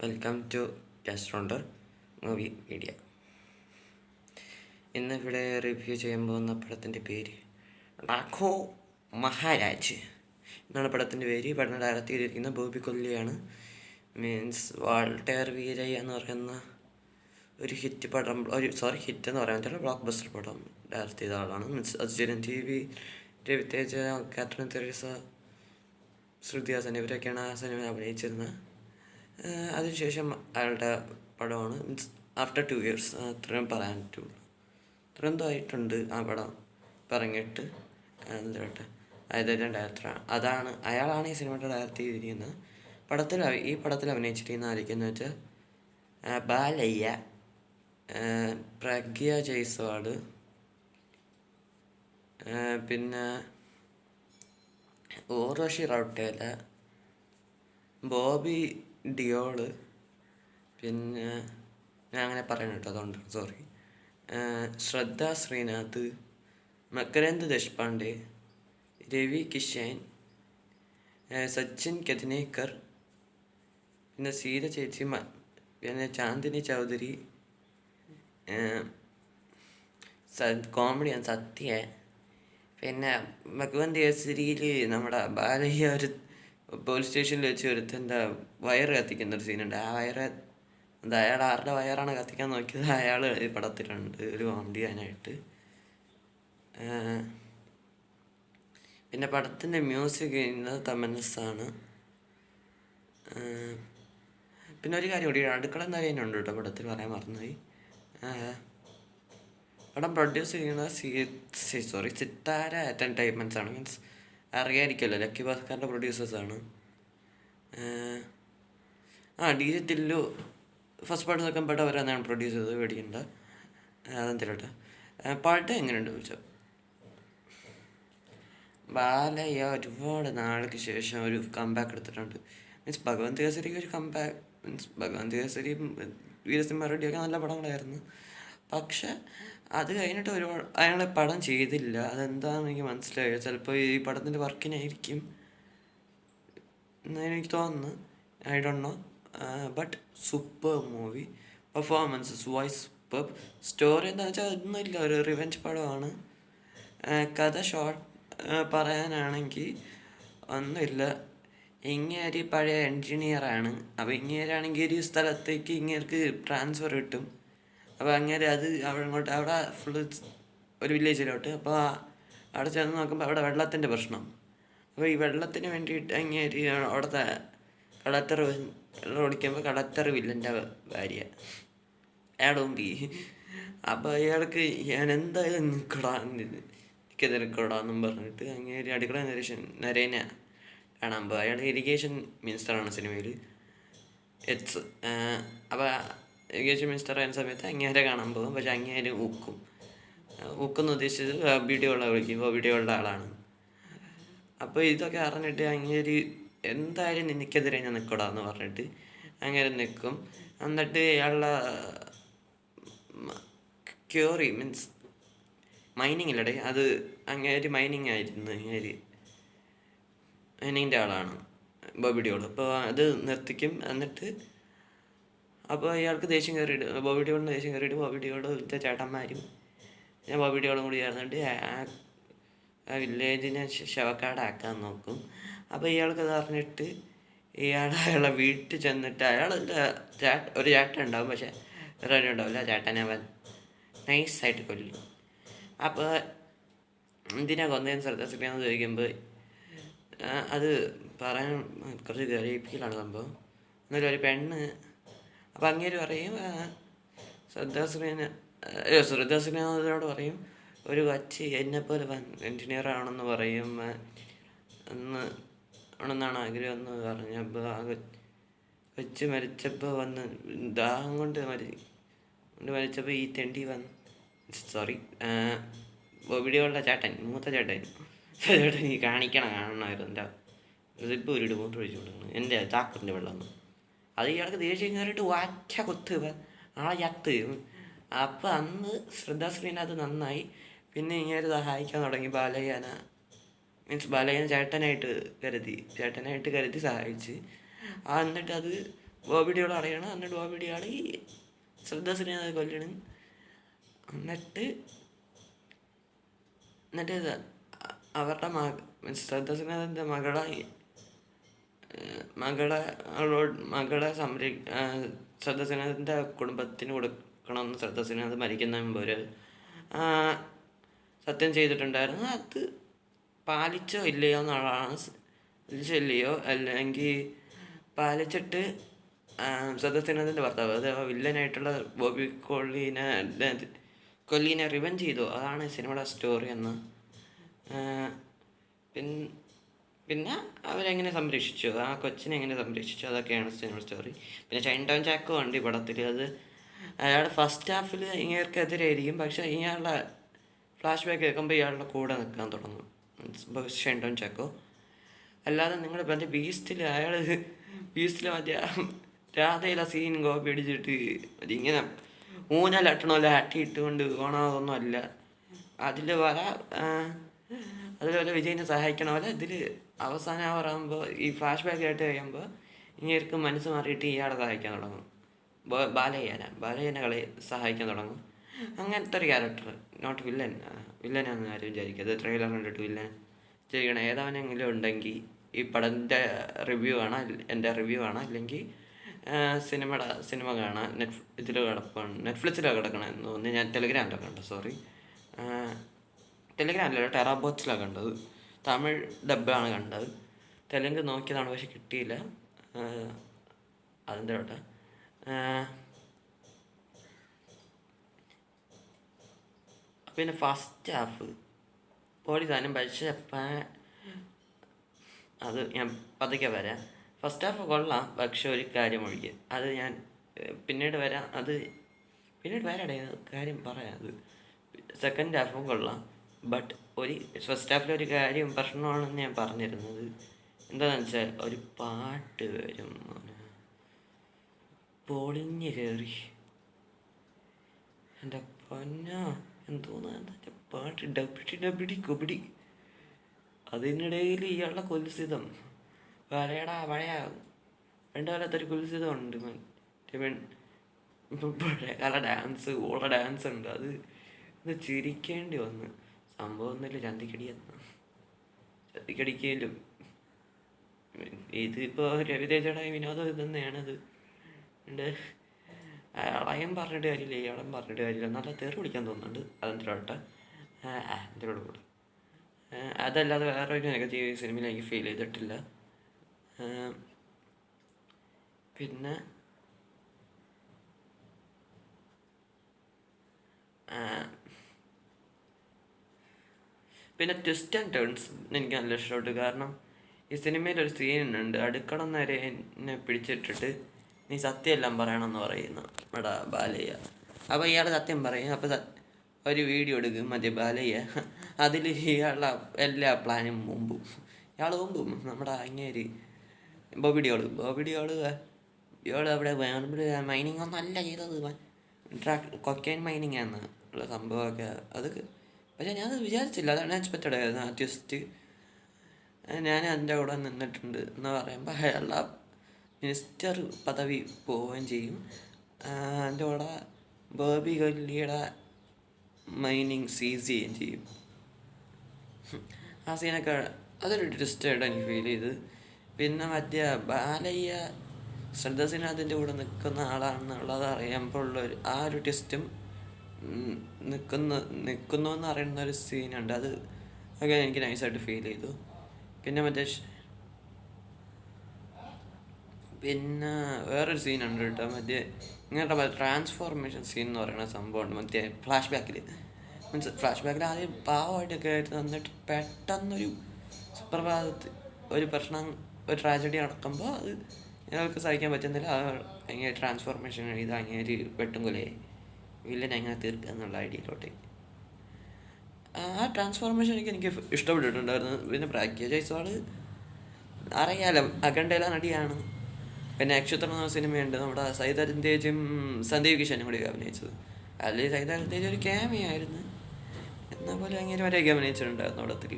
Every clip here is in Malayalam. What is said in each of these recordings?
വെൽക്കം ടു കാസ്ട്രോണ്ടർ മൂവി മീഡിയ. ഇന്നിവിടെ റിവ്യൂ ചെയ്യാൻ പോകുന്ന പടത്തിൻ്റെ പേര് ഡാക്കോ മഹാരാജ് എന്നാണ് പടത്തിൻ്റെ പേര്. പടം ഡയറക്റ്റ് ചെയ്തിരിക്കുന്ന ബോബി കൊല്ലിയാണ്. മീൻസ് വാൾട്ടർ വീരയ്യ എന്ന് പറയുന്ന ഒരു ഹിറ്റ് പടം, ഹിറ്റ് എന്ന് പറയാൻ പറ്റില്ല, ബ്ലോക്ക് ബസ്റ്റർ പടം ഡയറക്റ്റ് ചെയ്ത ആളാണ്. മീൻസ് അത് ചിരഞ്ജീവി, രവിതേജ, കാത്രിൻ തെരേസ, ശ്രുതി ഹാസൻ ഇവരൊക്കെയാണ് ആ സിനിമ അഭിനയിച്ചിരുന്നത്. അതിനുശേഷം അയാളുടെ പടമാണ്. മീൻസ് ആഫ്റ്റർ 2 years അത്രയും പറയാൻ പറ്റുള്ളൂ. അത്രയും ആയിട്ടുണ്ട് ആ പടം പറഞ്ഞിട്ട്. എന്നിട്ട് അതായത് ഡയറക്ടറാണ്, അയാളാണ് ഈ സിനിമയുടെ ഡയറക്റ്റ് ചെയ്തിരിക്കുന്നത്. ഈ പടത്തിൽ അഭിനയിച്ചിരിക്കുന്ന ആയിരിക്കുമെന്ന് വെച്ചാൽ ബാലയ്യ, പ്രഗ്യ ജയ്സ്വാൾ, പിന്നെ ഊർവശി റൗട്ടേല, ബോബി ഡിയോള്, പിന്നെ ഞാൻ അങ്ങനെ പറയണം കേട്ടോ, അതുകൊണ്ട് സോറി, ശ്രദ്ധ ശ്രീനാഥ്, മകരന്ദ് ദേശ്പാണ്ഡെ, രവി കിഷൻ, സച്ചിൻ കെദ്നേക്കർ, പിന്നെ സീത ചേച്ചി, പിന്നെ ചാന്ദിനി ചൗധരി, കോമഡിയാണ് സത്യ, പിന്നെ ഭഗവന്ത് കേസരിയിൽ നമ്മുടെ ബാലയ്യ ഒരു പോലീസ് സ്റ്റേഷനിൽ വെച്ച് ഒരുത്തൻ്റെ വയറ് കത്തിക്കുന്നൊരു സീനുണ്ട്. ആ വയറ് അയാൾ ആരുടെ വയറാണ് കത്തിക്കാൻ നോക്കിയത് അയാൾ ഈ പടത്തിലുണ്ട് ഒരു കോമഡി ചെയ്യാനായിട്ട്. പിന്നെ പടത്തിൻ്റെ മ്യൂസിക് ചെയ്യുന്നത് തമന്നസാണ്. പിന്നെ ഒരു കാര്യം കൂടി, അടുക്കള നരേനുണ്ട് കേട്ടോ പടത്തിൽ, പറയാൻ മറന്നുപോയി. പടം പ്രൊഡ്യൂസ് ചെയ്യുന്നത് സിത്താര എൻ്റർടൈൻമെൻറ്റ്സ് ആണ്. മീൻസ് അറിയാതിരിക്കുമല്ലോ, ലക്കി ഭാസ്കറിൻ്റെ പ്രൊഡ്യൂസേഴ്സാണ്. DJ Tillu first part second part അവരാണ് പ്രൊഡ്യൂസ് ചെയ്തത്, പേടിക്കണ്ട. അതെന്തിലോട്ടെ പാട്ട് എങ്ങനെയുണ്ട് ചോദിച്ചാൽ, ബാലയ്യ ഒരുപാട് നാൾക്ക് ശേഷം ഒരു കംബാക്ക് എടുത്തിട്ടുണ്ട്. മീൻസ് ഭഗവന്ത് കേസരിക്ക് ഒരു കംബാക്ക്, മീൻസ് ഭഗവന്ത് കേസരിയും വീരസിംഹ റെഡ്ഡിയൊക്കെ നല്ല പടങ്ങളായിരുന്നു. പക്ഷെ അത് കഴിഞ്ഞിട്ട് ഒരുപാട് അയാളെ പടം ചെയ്തില്ല. അതെന്താണെന്ന് എനിക്ക് മനസ്സിലായി. ചിലപ്പോൾ ഈ പടത്തിൻ്റെ വർക്കിനായിരിക്കും എന്നെനിക്ക് തോന്നുന്നു, I don't know. But super movie, performances wise super. Story എന്താണെന്ന് വെച്ചാൽ ഒന്നുമില്ല, ഒരു റിവെഞ്ച് പടമാണ്. കഥ ഷോർട്ട് പറയാനാണെങ്കിൽ ഒന്നുമില്ല. ഇങ്ങേര് പഴയ എൻജിനീയറാണ്. അപ്പോൾ ഇങ്ങേരാണെങ്കിൽ ഒരു സ്ഥലത്തേക്ക് ഇങ്ങേർക്ക് ട്രാൻസ്ഫർ കിട്ടും. അപ്പോൾ അങ്ങനെ അത് അവിടെ ഫുള്ള് ഒരു വില്ലേജിലോട്ട്. അപ്പോൾ അവിടെ ചെന്ന് നോക്കുമ്പോൾ അവിടെ വെള്ളത്തിൻ്റെ പ്രശ്നം. അപ്പോൾ ഈ വെള്ളത്തിന് വേണ്ടിയിട്ട് അങ്ങേര് അവിടുത്തെ കളക്ടർ വെള്ളം ഓടിക്കുമ്പോൾ കളക്ടർ വില്ലൻ്റെ ഭാര്യ അയാളുമ്പി. അപ്പോൾ അയാൾക്ക് ഞാൻ എന്തായാലും നിൽക്കടാന്നും പറഞ്ഞിട്ട് അങ്ങേര് അടുക്കള നരേനെ കാണാൻ പോകും. അയാൾ ഇറിഗേഷൻ മിനിസ്റ്ററാണ് സിനിമയിൽ. അപ്പോൾ ഇറിഗേഷൻ മിനിസ്റ്റർ ആയിരുന്ന സമയത്ത് അങ്ങേരെ കാണാൻ പോകും. പക്ഷെ അങ്ങേര് ഊക്കെന്ന് ഉദ്ദേശിച്ചത് ബോബിഡിയോളെ വിളിക്കും, ബോബിഡിയോളുടെ ആളാണ്. അപ്പോൾ ഇതൊക്കെ അറിഞ്ഞിട്ട് അങ്ങേര് എന്തായാലും നിനക്കെതിരെ ഞാൻ നിൽക്കടാന്ന് പറഞ്ഞിട്ട് അങ്ങനെ നിൽക്കും. എന്നിട്ട് അയാളുടെ ക്യൂറി മീൻസ് മൈനിങ് ഇല്ലടേ, അത് അങ്ങേര് മൈനിങ് ആയിരുന്നു. മൈനിങ്ങിൻ്റെ ആളാണ് ബോബിഡിയോൾ. അപ്പോൾ അത് നിർത്തിക്കും. എന്നിട്ട് അപ്പോൾ അയാൾക്ക് ദേഷ്യം കയറിയിട്ട്, ബോബിഡിയോളിന് ദേഷ്യം കയറിയിട്ട് ബോബിഡിയോളിൻ്റെ ചേട്ടന്മാരും ഞാൻ ബോബിഡിയോളും കൂടി ചേർന്നിട്ട് ആ വില്ലേജിനെ ശവക്കാടാക്കാൻ നോക്കും. അപ്പോൾ ഇയാൾക്കത് അറിഞ്ഞിട്ട് അയാളെ വീട്ടിൽ ചെന്നിട്ട് അയാളുടെ ഒരു ചേട്ടൻ ഉണ്ടാവും, പക്ഷെ വേറെ ഉണ്ടാവില്ല. ചേട്ടനെ അവൻ നൈസായിട്ട് കൊല്ലും. അപ്പോൾ എന്തിനാ കൊന്നതെന്ന് ശ്രദ്ധിച്ചിരിക്കാന്ന് ചോദിക്കുമ്പോൾ അത് പറയാൻ കുറച്ച് ഗരീബിലാണ് സംഭവം. എന്നാലും ഒരു പെണ്ണ്, അപ്പം അങ്ങേര് പറയും ശ്രദ്ധാശ്രീനാഥോട് പറയും ഒരു കൊച്ചി എന്നെപ്പോലെ എൻജിനീയർ ആണെന്ന് പറയും ആണെന്നാണ് ആഗ്രഹം എന്ന് പറഞ്ഞപ്പോൾ ആ കൊച്ച് മരിച്ചപ്പോൾ വന്ന് ദാഹം കൊണ്ട് മരിച്ചപ്പോൾ ഈ തെണ്ടി ബോബിഡിയോളുടെ ചേട്ടൻ, മൂത്ത ചേട്ടൻ ഈ കാണണമായിരുന്നു. എൻ്റെ സിപ്പ് ഒരു മൂത്ത് ഒഴിച്ചു കൊടുക്കുന്നു, എൻ്റെ ചാക്കറിൻ്റെ വെള്ളം. അത് ഇയാൾക്ക് ദേഷ്യം കയറിയിട്ട് വാറ്റ കുത്ത് ആളെ ചത്ത്. അപ്പം അന്ന് ശ്രദ്ധാശ്രീനാഥ് നന്നായി. പിന്നെ ഇങ്ങനെ സഹായിക്കാൻ തുടങ്ങി ബാലയ്യനെ ചേട്ടനായിട്ട് കരുതി സഹായിച്ച്. എന്നിട്ട് അത് ബോബിഡിയോൾ അറിയണം. എന്നിട്ട് ബോബിഡിയാൾ ഈ ശ്രദ്ധ സിൻഹയെ കൊല്ലണം. എന്നിട്ട് അവരുടെ ശ്രദ്ധ സിൻഹയുടെ മകളെ ശ്രദ്ധ സിൻഹയുടെ കുടുംബത്തിന് കൊടുക്കണമെന്ന് ശ്രദ്ധ സിൻഹ മരിക്കുന്ന മുമ്പ് ഒരു സത്യം ചെയ്തിട്ടുണ്ടായിരുന്നു. അത് പാലിച്ചോ ഇല്ലയോ എന്നുള്ളതാണ്. ഇല്ലയോ അല്ലെങ്കിൽ പാലിച്ചിട്ട് ശ്രദ്ധ സിൻഹയുടെ ഭർത്താവ്, അത് വില്ലനായിട്ടുള്ള ബോബി കൊല്ലീനെ റിവെഞ്ച് ചെയ്തു. അതാണ് സിനിമയുടെ സ്റ്റോറി എന്ന്. പിന്നെ അവരെങ്ങനെ സംരക്ഷിച്ചു, ആ കൊച്ചിനെ എങ്ങനെ സംരക്ഷിച്ചു, അതൊക്കെയാണ് സിനിമ സ്റ്റോറി. പിന്നെ ഷൈൻ ടോം ചാക്കോ ഉണ്ട് ഈ പടത്തിൽ. അത് അയാൾ ഫസ്റ്റ് ഹാഫിൽ ഇയാൾക്കെതിരായിരിക്കും, പക്ഷേ ഇയാളുടെ ഫ്ലാഷ് ബാക്ക് കേൾക്കുമ്പോൾ ഇയാളുടെ കൂടെ നിൽക്കാൻ തുടങ്ങും ഷൈൻ ടോം ചാക്കോ. അല്ലാതെ നിങ്ങൾ മറ്റേ ബീസ്റ്റിൽ മറ്റേ രാധയിലെ സീൻ കോപ്പി അടിച്ചിട്ട് ഇങ്ങനെ ഊഞ്ഞാലട്ടണമല്ല ആട്ടിയിട്ടുകൊണ്ട് ഓണാതൊന്നും അല്ല. അതിൽ വല്ല വിജയിനെ സഹായിക്കണ പോലെ ഇതിൽ അവസാനം ആവുമ്പോൾ ഈ ഫ്ലാഷ് ബാക്ക് ആയിട്ട് കഴിയുമ്പോൾ ഇങ്ങേർക്ക് മനസ്സ് മാറിയിട്ട് ഇയാളെ സഹായിക്കാൻ തുടങ്ങും. ബാലയ്യനെ സഹായിക്കാൻ തുടങ്ങും. അങ്ങനത്തെ ഒരു ക്യാരക്ടർ, നോട്ട് വില്ലനാണെന്ന് ആരും വിചാരിക്കുക. അത് ട്രെയിലർ കണ്ടിട്ട് വില്ലൻ ചെയ്യണം. ഏതാവനെങ്കിലും ഉണ്ടെങ്കിൽ ഈ പടത്തിൻ്റെ റിവ്യൂ കാണാം, എൻ്റെ റിവ്യൂ കാണാം, അല്ലെങ്കിൽ സിനിമ കാണാം. നെറ്റ്ഫ്ലിക്സിലാണ് കിടക്കണമെന്ന് തോന്നുന്നു. ഞാൻ ടെലിഗ്രാമിലൊക്കെ കണ്ടു, സോറി, ടെലിഗ്രാമിലല്ല, ടെറാബോക്സിലാണ് കണ്ടത്. തമിഴ് ഡബ്ബാണ് കണ്ടത്. തെലുങ്ക് നോക്കിയതാണ്, പക്ഷെ കിട്ടിയില്ല. അതിൻ്റെ കേട്ടോ. പിന്നെ ഫസ്റ്റ് ഹാഫ് പൊടി സാധനം, പക്ഷേ അത് ഞാൻ പതുക്കെ വരാം. ഫസ്റ്റ് ഹാഫ് കൊള്ളാം, പക്ഷെ ഒരു കാര്യം ഒഴികെ, അത് ഞാൻ പിന്നീട് വരാം. കാര്യം പറയാം. അത് സെക്കൻഡ് ഹാഫും കൊള്ളാം, ബട്ട് ഫസ്റ്റ് ഹാഫിലൊരു കാര്യം പ്രശ്നമാണെന്ന് ഞാൻ പറഞ്ഞിരുന്നത്. എന്താണെന്ന് വെച്ചാൽ ഒരു പാട്ട് വരും, പൊളിഞ്ഞ് കയറി, എൻ്റെ പൊന്നോ എന്തോന്നാ പാട്ട്, ഡബിടി കൊബിടി. അതിനിടയിൽ ഇയാളുടെ കുൽസിതം പഴയ രണ്ടുകാലത്തൊരു കുൽസിതമുണ്ട്. പഴയകാല ഡാൻസ് ഉണ്ട്. അത് ചിരിക്കേണ്ടി വന്നു. സംഭവം ഒന്നുമില്ല, ചന്തിക്കടിക്കലും. ഇതിപ്പോൾ രവിതേജയുടെ വിനോദം ഇത് തന്നെയാണത്. അളയം പറഞ്ഞിട്ട് കാര്യമില്ല, ഇയാളും പറഞ്ഞിട്ട് കാര്യമില്ല. നല്ല തെറി പിടിക്കാൻ തോന്നുന്നുണ്ട്. അതെന്തിലോട്ടെ എന്തിനോട് കൂടെ. അതല്ലാതെ വേറെ ഒരു നെഗറ്റീവ് സിനിമയിൽ എനിക്ക് ഫീൽ ചെയ്തിട്ടില്ല. പിന്നെ ട്വിസ്റ്റ് ആൻഡ് ടേൺസ് എനിക്ക് നല്ല ഇഷ്ടപ്പെട്ടു. കാരണം ഈ സിനിമയിലൊരു സീനുണ്ട്, അടുക്കള നേരെ എന്നെ പിടിച്ചിട്ടിട്ട് നീ സത്യമെല്ലാം പറയണമെന്ന് പറയുന്നു ഇവിടെ ബാലയ്യ. അപ്പോൾ ഇയാൾ സത്യം പറയും. അപ്പോൾ ഒരു വീഡിയോ എടുക്കും മറ്റേ ബാലയ്യ. അതിൽ ഇയാളുടെ എല്ലാ പ്ലാനും മുമ്പും നമ്മുടെ അങ്ങേര് ബോബിഡിയോള് ഇയാൾ അവിടെ മൈനിങ് ഒന്നും അല്ല ചെയ്തത്, കൊക്കൈൻ മൈനിങ് ആണ് ഉള്ള സംഭവമൊക്കെ. അത് പക്ഷേ ഞാനത് വിചാരിച്ചില്ല, അതാണ് എക്സ്പെക്റ്റഡ് ആയിരുന്നു. ആ ട്വിസ്റ്റ് ഞാൻ അതിൻ്റെ കൂടെ നിന്നിട്ടുണ്ട് എന്ന് പറയുമ്പോൾ അയാളുടെ മിനിസ്റ്റർ പദവി പോവുകയും ചെയ്യും. അതിൻ്റെ കൂടെ ബോബി കൊല്ലിയുടെ മൈനിങ് സീസ് ചെയ്യുകയും ചെയ്യും. ആ സീനൊക്കെ അതൊരു ട്വിസ്റ്റായിട്ട് എനിക്ക് ഫീൽ ചെയ്ത്. പിന്നെ മറ്റേ ബാലയ്യ ശ്രദ്ധ സിൻഹയുടെ കൂടെ നിൽക്കുന്ന ആളാണെന്നുള്ളത് അറിയുമ്പോൾ ഉള്ളൊരു ആ ഒരു ട്വിസ്റ്റും നിൽക്കുന്നു എന്ന് അറിയുന്ന ഒരു സീനുണ്ട്. അത് ഒക്കെ എനിക്ക് നൈസായിട്ട് ഫീൽ ചെയ്തു. പിന്നെ വേറൊരു സീനുണ്ട് കേട്ടോ, മറ്റേ ഇങ്ങനത്തെ ട്രാൻസ്ഫോർമേഷൻ സീൻ എന്ന് പറയുന്ന സംഭവമുണ്ട്. മറ്റേ ഫ്ലാഷ് ബാക്കിൽ ആദ്യം പാവമായിട്ടൊക്കെ ആയിട്ട് തന്നിട്ട് പെട്ടെന്നൊരു സുപ്രഭാതത്തിൽ ഒരു പ്രശ്നം, ഒരു ട്രാജഡി നടക്കുമ്പോൾ അത് ഞങ്ങൾക്ക് സഹിക്കാൻ പറ്റുന്നില്ല. അങ്ങനെ ട്രാൻസ്ഫോർമേഷൻ ഇത് അങ്ങനെ വെട്ടും കൊലയായി വില്ലൻ അങ്ങനെ തീർക്കുക എന്നുള്ള ഐഡിയയിലോട്ട്. ആ ട്രാൻസ്ഫോർമേഷൻ എനിക്ക് ഇഷ്ടപ്പെട്ടിട്ടുണ്ടായിരുന്നു. പിന്നെ പ്രാഗ്യ ജയ്സ്വാൾ അറിയാലോ, അഖണ്ഡയിലെ നടിയാണ്. പിന്നെ നക്ഷത്രം എന്ന സിനിമയുണ്ട്, നമ്മുടെ സൈദ് തേജും സന്ദീപ് കിഷനും കൂടി അഭിനയിച്ചത്. അതിൽ സൈദ് തേജ് ഒരു ക്യാമിയായിരുന്നു, എന്നാൽ പോലെ അങ്ങനെ വരെയൊക്കെ അഭിനയിച്ചിട്ടുണ്ടായിരുന്നു പടത്തിൽ.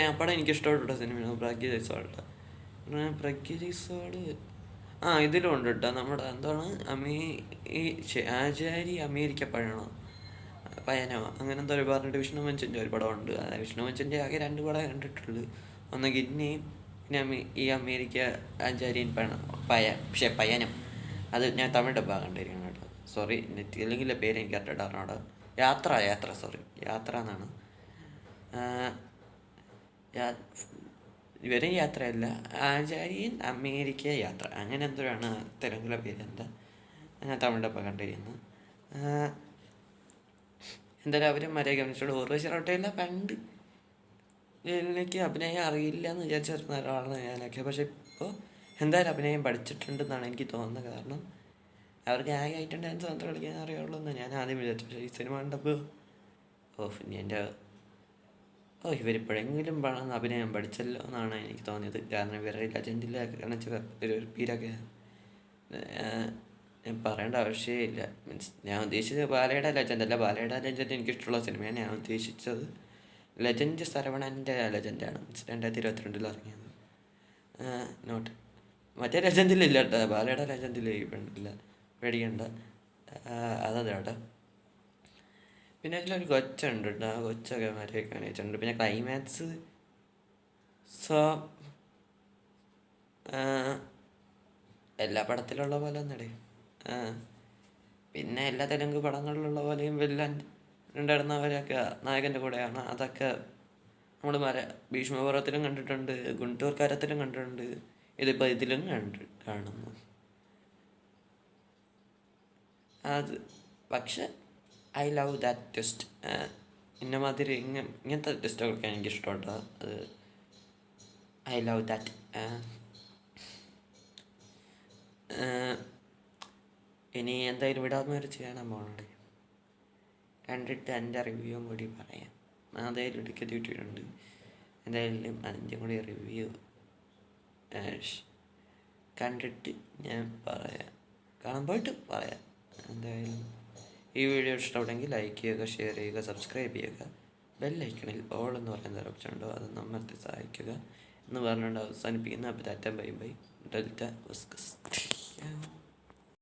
ആ പടം എനിക്ക് ഇഷ്ടപ്പെട്ട സിനിമയാണ് പ്രാഗ്യ ജയ്സ്വാളുടെ. ഇതിലും ഉണ്ട് കേട്ടോ. നമ്മുടെ എന്താണ് ഈ ആചാരി അമേരിക്ക പയനോ അങ്ങനെ എന്തോ പറഞ്ഞിട്ട് വിഷ്ണു മഞ്ചിൻ്റെ ഒരു പടമുണ്ട്. വിഷ്ണു മഞ്ചിൻ്റെ ആകെ 2 പടം കണ്ടിട്ടുള്ളൂ. ഒന്ന് ഗിന്നിയും പിന്നെ ഈ അമേരിക്ക ആചാര്യൻ പയനം. അത് ഞാൻ തമിഴ് ഡബ്ബാ കണ്ടിരിക്കണം കേട്ടോ. സോറി, തെലുങ്കിലെ പേര് എനിക്ക് കറക്റ്റായിട്ട് അറിഞ്ഞൂടാ. യാത്ര എന്നാണ്. ഇവരും യാത്രയല്ല, ആചാര്യൻ അമേരിക്ക യാത്ര അങ്ങനെ എന്തോരാണ് തെലുങ്കിലെ പേര്. ഞാൻ തമിഴ് ഡബ്ബാ കണ്ടിരിക്കുന്നത്. എന്തായാലും അവരും മര്യാദ ഗമനിച്ചോട്. ഉർവശി റോട്ടയില്ല പണ്ട് എനിക്ക് അഭിനയം അറിയില്ല എന്ന് വിചാരിച്ചിരുന്ന ഒരാളാണ് ഞാനൊക്കെ. പക്ഷെ ഇപ്പോൾ എന്തായാലും അഭിനയം പഠിച്ചിട്ടുണ്ടെന്നാണ് എനിക്ക് തോന്നുന്നത്. കാരണം അവർക്ക് ആകെ ഐറ്റം ഡാൻസ് മാത്രം കളിക്കാൻ അറിയുള്ളൂ എന്ന് ഞാൻ ആദ്യം വിചാരിച്ചു. പക്ഷേ ഈ സിനിമ കണ്ടപ്പോൾ ഇവരിപ്പോഴെങ്കിലും അഭിനയം പഠിച്ചല്ലോ എന്നാണ് എനിക്ക് തോന്നിയത്. കാരണം ഇവരുടെ ലെജൻഡിലെ കാണിച്ച ഒരു പീരൊക്കെ ഞാൻ പറയേണ്ട ആവശ്യമില്ല. മീൻസ് ഞാൻ ഉദ്ദേശിച്ചത് ബാലയുടെ ലെജൻഡ് അല്ല. ബാലയുടെ ലെജൻഡ് എനിക്കിഷ്ടമുള്ള സിനിമയാണ്. ഞാൻ ഉദ്ദേശിച്ചത് ലെജൻഡ് ശരവണൻ്റെ ലെജൻഡാണ്. മീൻസ് 2022 ഇറങ്ങിയത്. നോട്ട് മറ്റേ ലെജൻഡിലില്ല കേട്ടോ. ബാലയുടെ ലെജൻഡിൽ ഇല്ല, പേടിക്കണ്ട. അതാ കേട്ടോ. പിന്നെ അതിലൊരു കൊച്ചുണ്ട് കേട്ടോ. ആ കൊച്ചൊക്കെ മര്യാദയ്ക്ക് അഭിനയിച്ചിട്ടുണ്ട്. പിന്നെ ക്ലൈമാക്സ് എല്ലാ പടത്തിലുള്ള പോലെ ഒന്നടേ. പിന്നെ എല്ലാ തെലുങ്ക് പടങ്ങളിലുള്ള പോലെയും വില്ലൻ ഉണ്ടായിരുന്നവരൊക്കെ നായകൻ്റെ കൂടെയാണ്. അതൊക്കെ നമ്മൾ ഭീഷ്മപർവ്വത്തിലും കണ്ടിട്ടുണ്ട്, ഗുണ്ടൂർ കാരത്തിലും കണ്ടിട്ടുണ്ട്. ഇതിപ്പോൾ ഇതിലും കാണുന്നു. അത് പക്ഷെ ഐ ലവ് ദാറ്റ് ട്വിസ്റ്റ്. ഇന്നമാതിരി ഇങ്ങനത്തെ ട്വിസ്റ്റൊക്കെ എനിക്കിഷ്ടമുണ്ടോ. അത് ഐ ലവ് ദാറ്റ്. ഇനി എന്തായാലും വിടാമെന്ന് ചെയ്യാനാണ് പോകണേ. കണ്ടിട്ട് എൻ്റെ റിവ്യൂവും കൂടി പറയാം. അതായാലും ടിക്കറ്റ് കിട്ടിയിട്ടുണ്ട്. എന്തായാലും അതിൻ്റെ കൂടി റിവ്യൂ കണ്ടിട്ട് ഞാൻ കാണുമ്പോയിട്ട് പറയാം. എന്തായാലും ഈ വീഡിയോ ഇഷ്ടപ്പെട്ടെങ്കിൽ ലൈക്ക് ചെയ്യുക, ഷെയർ ചെയ്യുക, സബ്സ്ക്രൈബ് ചെയ്യുക. ബെല്ലൈക്കണിൽ ഓൾ എന്ന് പറയുന്ന ഓപ്ഷൻ ഉണ്ടോ, അത് നമ്മൾക്ക് സഹായിക്കുക എന്ന് പറഞ്ഞുകൊണ്ട് അവസാനിപ്പിക്കുന്ന. അപ്പോൾ ബൈ ബൈ. ഡെൽറ്റ വസ്കസ്.